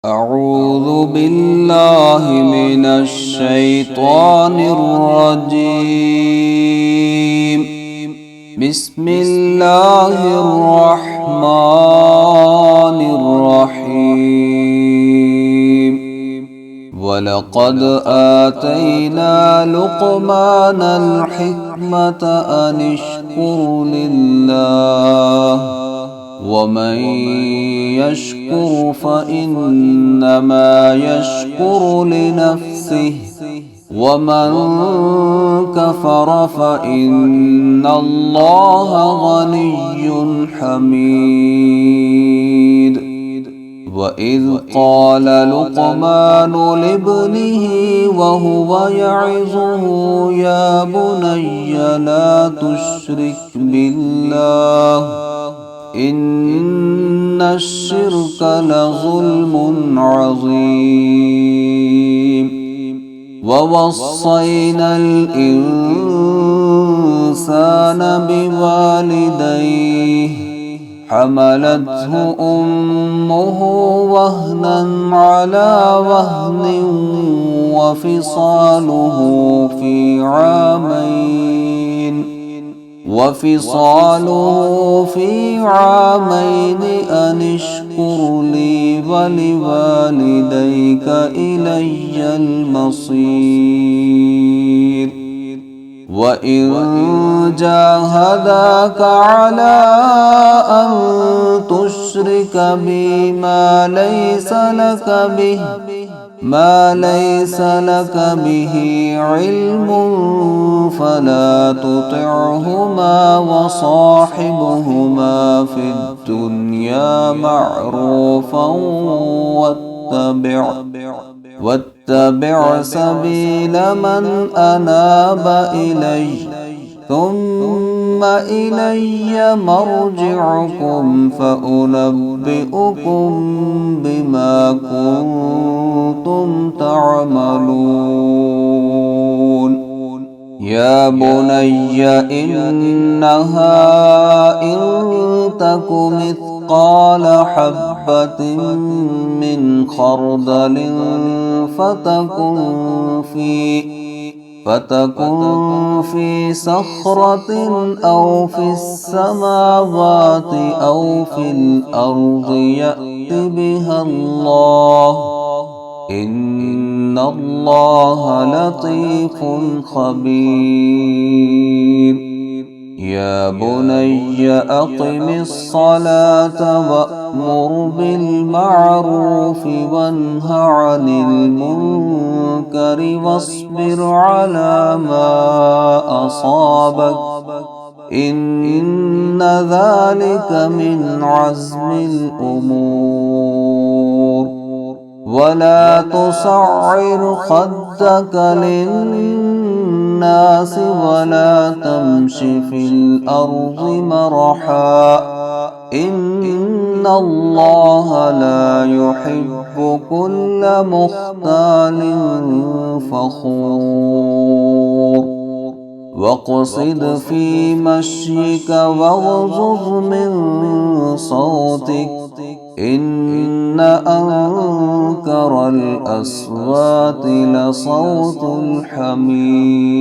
أعوذ بالله من الشيطان الرجيم. بسم الله الرحمن الرحيم. ولقد آتينا لقمان الحكمة أن اشكر لله ومن يشكر فإنما يشكر لنفسه ومن كفر فإن الله غني حميد. وإذ قال لقمان لابنه وهو يعظه يا بني لا تشرك بالله إن الشرك لظلم عظيم. ووصينا الإنسان بوالديه حملته أمه وهنا على وهن وفصاله في عامين أن اشكر لي ولوالديك إلي المصير. وإن جاهداك على أن تشرك بي ما ليس لك به علم فلا تطعهما وصاحبهما في الدنيا معروفا واتبع سبيل من أناب إلي ثم إلي مرجعكم فأنبئكم بما كنتم تعملون. يا بني إنها إن تك مثقال حبة من خردل فتكن في صخرة أو في السماوات أو في الأرض يأت بها الله إن الله لطيف خبير. يا بني أقم الصلاة وأمر بالمعروف وانه عن المنكر واصبر على ما أصابك إن ذلك من عزم الأمور. ولا تصعر خدك للناس ولا تمش في الأرض مرحا إن الله لا يحب كل مختال فخور. واقصد في مشيك واغضض من صوتك إن أنكر الأصوات لصوت الحمير.